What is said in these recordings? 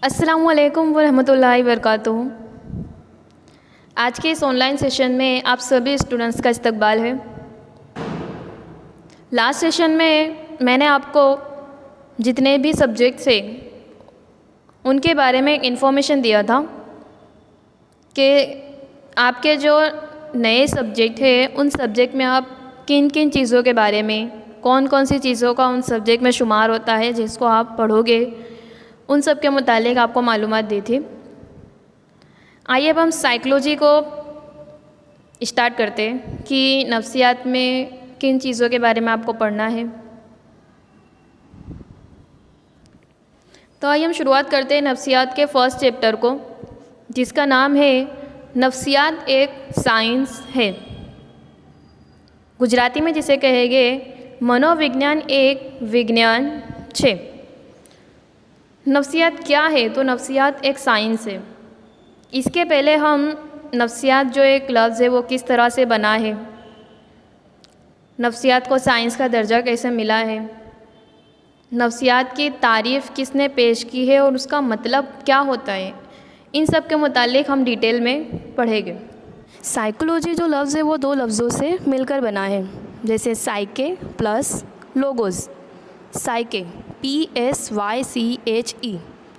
अस्सलामुअलैकुम वरहमतुल्लाहि वबरकातुहू। आज के इस ऑनलाइन सेशन में आप सभी स्टूडेंट्स का इस्तकबाल है। लास्ट सेशन में मैंने आपको जितने भी सब्जेक्ट्स थे उनके बारे में इन्फॉर्मेशन दिया था कि आपके जो नए सब्जेक्ट है उन सब्जेक्ट में आप किन किन चीज़ों के बारे में, कौन कौन सी चीज़ों का उन सब्जेक्ट में शुमार होता है जिसको आप पढ़ोगे, उन सब के मुतालिक आपको मालूमात दी थी। आइए अब हम साइकोलॉजी को स्टार्ट करते हैं कि नफ्सियात में किन चीज़ों के बारे में आपको पढ़ना है। तो आइए हम शुरुआत करते हैं नफ्सियात के फर्स्ट चैप्टर को, जिसका नाम है नफ्सियात एक साइंस है। गुजराती में जिसे कहेंगे मनोविज्ञान एक विज्ञान छे। नफ्सियात क्या है? तो नफ्सियात एक साइंस है। इसके पहले हम नफ्सियात जो एक लफ्ज़ है वो किस तरह से बना है, नफ्सियात को साइंस का दर्जा कैसे मिला है, नफ्सियात की तारीफ़ किसने पेश की है और उसका मतलब क्या होता है, इन सब के मुतालिक हम डिटेल में पढ़ेंगे। साइकोलॉजी जो लफ्ज़ है वो दो लफ्ज़ों से मिलकर बना है, जैसे साइके प्लस लोगोस। साइके PSYCHE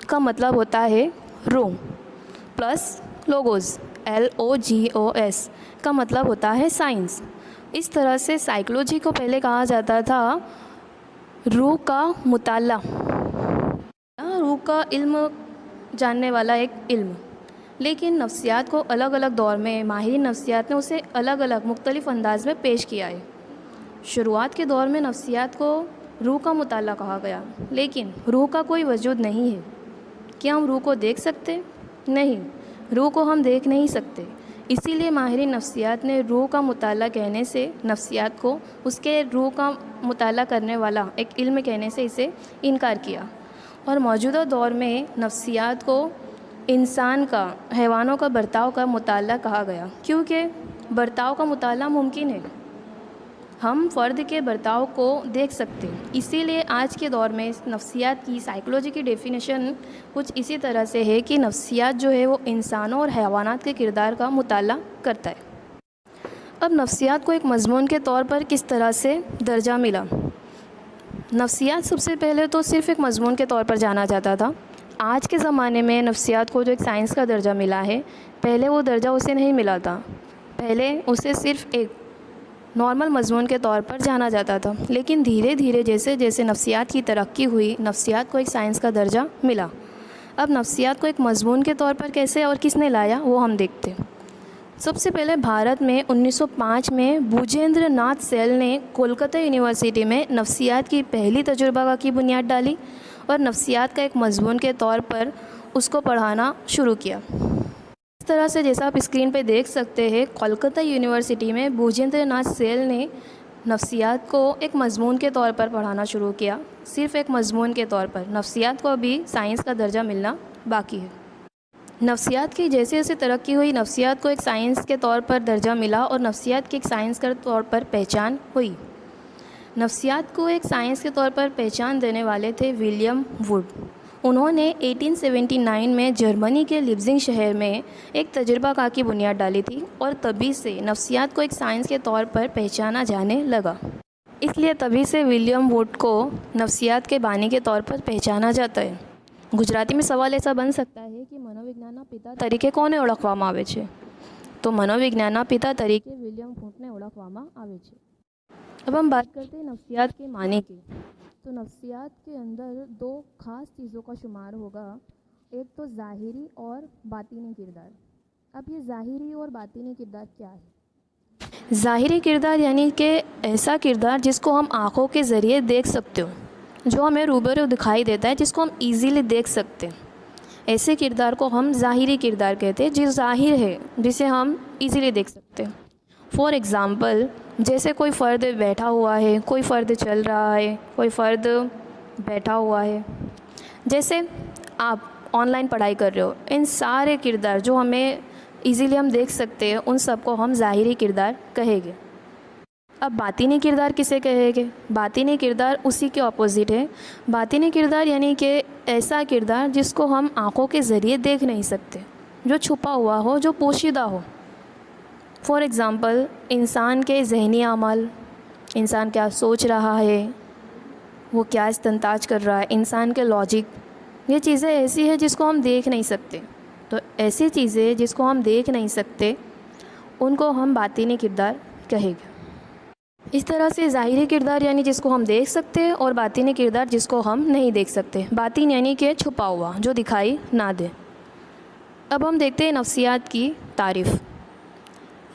का मतलब होता है रूह, प्लस लोगोस LOGOS का मतलब होता है साइंस। इस तरह से साइकोलॉजी को पहले कहा जाता था रूह का मुताला, रूह का इल्म जानने वाला एक इल्म। लेकिन नफ्सियात को अलग अलग दौर में माहिर नफ्सियात ने उसे अलग अलग मुख्तलिफ अंदाज में पेश किया है। शुरुआत के दौर में नफ्सियात को रूह का मुताला कहा गया, लेकिन रूह का कोई वजूद नहीं है। क्या हम रूह को देख सकते? नहीं, रूह को हम देख नहीं सकते। इसीलिए माहिर नफ्सियात ने रूह का मुताला कहने से नफ्सियात को उसके रूह का मुताला करने वाला एक इल्म कहने से इसे इनकार किया। और मौजूदा दौर में नफ्सियात को इंसान का, हैवानों का बर्ताव का मुताला कहा गया, क्योंकि बर्ताव का मुताला मुमकिन है, हम फ़र्द के बर्ताव को देख सकते हैं। इसीलिए आज के दौर में नफ्सियात की, साइकोलॉजी की डेफिनेशन कुछ इसी तरह से है कि नफ्सियात जो है वो इंसानों और हैवानात के किरदार का मुताला करता है। अब नफ्सियात को एक मज़मून के तौर पर किस तरह से दर्जा मिला? नफ्सियात सबसे पहले तो सिर्फ़ एक मज़मून के तौर पर जाना जाता था। आज के ज़माने में नफ्सियात को जो एक साइंस का दर्जा मिला है, पहले वो दर्जा उसे नहीं मिला था। पहले उसे सिर्फ़ एक नॉर्मल मज़मून के तौर पर जाना जाता था, लेकिन धीरे धीरे जैसे जैसे नफ्सियात की तरक्की हुई, नफ्सियात को एक साइंस का दर्जा मिला। अब नफ्सियात को एक मज़मून के तौर पर कैसे और किसने लाया वो हम देखते हैं। सबसे पहले भारत में 1905 में भूजेंद्र नाथ सेल ने कोलकाता यूनिवर्सिटी में नफ्सियात की पहली तजुर्बा की बुनियाद डाली और नफ्सियात का एक मज़मून के तौर पर उसको पढ़ाना शुरू किया। इस तरह से जैसा आप स्क्रीन पे देख सकते हैं, कोलकाता यूनिवर्सिटी में भूजेंद्र नाथ सेल ने नफ्सियात को एक मज़मून के तौर पर पढ़ाना शुरू किया, सिर्फ़ एक मज़मून के तौर पर। नफ्सियात को अभी साइंस का दर्जा मिलना बाकी है। नफ्सियात की जैसे जैसे तरक्की हुई, नफ्सियात को एक साइंस के तौर पर दर्जा मिला और नफ्सियात की एक साइंस के तौर पर पहचान हुई। नफ्सियात को एक साइंस के तौर पर पहचान देने वाले थे विलियम वुड। उन्होंने 1879 में जर्मनी के लिप्जिंग शहर में एक तजुर्बा की बुनियाद डाली थी और तभी से नफ्सियात को एक साइंस के तौर पर पहचाना जाने लगा। इसलिए तभी से विलियम वुड को नफ्सियात के बानी के तौर पर पहचाना जाता है। गुजराती में सवाल ऐसा बन सकता है कि मनोविज्ञानના પિતા તરીકે કોને ઓળખવામાં આવે છે? તો मनोविज्ञानના પિતા તરીકે વિલિયમ વुडને ઓળખવામાં આવે છે। अब हम बात करते हैं नफ्सियात के मानी की। तो नफ्सियात के अंदर दो ख़ास चीज़ों का शुमार होगा, एक तो ज़ाहिरी और बातिनी किरदार। अब ये ज़ाहिरी और बातिनी किरदार क्या है? ज़ाहिरी किरदार यानी कि ऐसा किरदार जिसको हम आँखों के ज़रिए देख सकते हो, जो हमें रूबरू दिखाई देता है, जिसको हम ईज़िली देख सकते हैं। ऐसे किरदार को हम ज़ाहिरी किरदार कहते हैं, जो ज़ाहिर है, जिसे हम ईज़िली देख सकते हैं। फॉर एग्ज़ाम्पल, जैसे कोई फ़र्द बैठा हुआ है, कोई फ़र्द चल रहा है, कोई फ़र्द बैठा हुआ है। जैसे आप ऑनलाइन पढ़ाई कर रहे हो, इन सारे किरदार जो हमें इजीली हम देख सकते हैं, उन सब को हम ज़ाहिरी किरदार कहेंगे। अब बातिनी किरदार किसे कहेंगे? बातिनी किरदार उसी के ऑपोजिट है। बातिनी किरदार यानी कि ऐसा किरदार जिसको हम आँखों के ज़रिए देख नहीं सकते, जो छुपा हुआ हो, जो पोशीदा हो। फॉर एग्ज़ाम्पल, इंसान के ज़हनी अमल, इंसान क्या सोच रहा है, वो क्या इस्तेंताज कर रहा है, इंसान के लॉजिक, ये चीज़ें ऐसी है जिसको हम देख नहीं सकते। तो ऐसी चीज़ें जिसको हम देख नहीं सकते उनको हम बातिनी किरदार कहेंगे। इस तरह से ज़ाहिरी किरदार यानी जिसको हम देख सकते हैं और बातिनी किरदार जिसको हम नहीं देख सकते। बातिन यानी कि छुपा हुआ, जो दिखाई ना दे। अब हम देखते हैं नफ्सियात की तारीफ़।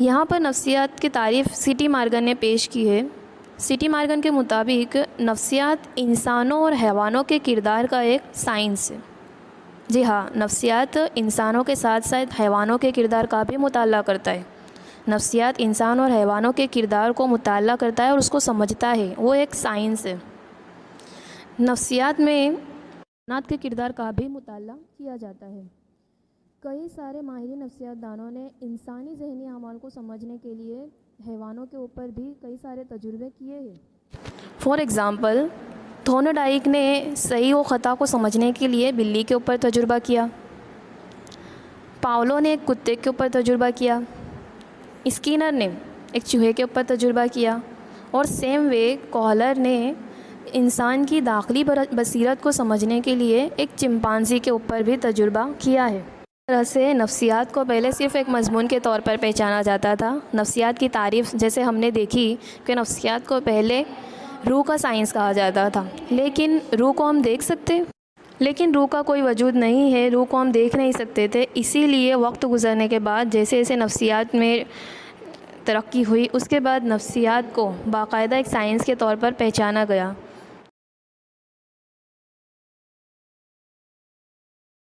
यहाँ पर नफ्सियात की तारीफ़ C.T. मॉर्गन ने पेश की है। C.T. मॉर्गन के मुताबिक नफ्सियात इंसानों और हैवानों के किरदार का एक साइंस है। जी हाँ, नफ्सियात इंसानों के साथ साथ हैवानों के किरदार का भी मुताला करता है। नफ्सियात इंसान और हैवानों के किरदार को मुताला करता है और उसको समझता है, वो एक साइंस है। नफ्सियात में नात के किरदार का भी मुताला किया जाता है। कई सारे माहिर नफ्सियात दानों ने इंसानी ज़हनी अमाल को समझने के लिए हैवानों के ऊपर भी कई सारे तजुर्बे किए हैं। फॉर एग्ज़ाम्पल, थॉर्नडाइक ने सही व ख़ता को समझने के लिए बिल्ली के ऊपर तजुर्बा किया। पावलो ने एक कुत्ते के ऊपर तजुर्बा किया। स्किनर ने एक चूहे के ऊपर तजुर्बा किया। और सेम वे कॉलर ने इंसान की दाखिली बसीरत को समझने के लिए एक चिंपांजी के ऊपर भी तजुर्बा किया है। इस तरह से नफ्सियात को पहले सिर्फ़ एक मजमून के तौर पर पहचाना जाता था। नफ्सियात की तारीफ़ जैसे हमने देखी कि नफ्सियात को पहले रूह का साइंस कहा जाता था, लेकिन रूह को हम देख सकते, लेकिन रूह का कोई वजूद नहीं है, रूह को हम देख नहीं सकते थे। इसीलिए वक्त गुज़रने के बाद जैसे जैसे नफ्सियात में तरक्की हुई, उसके बाद नफ्सियात को बाकायदा एक साइंस के तौर पर पहचाना गया।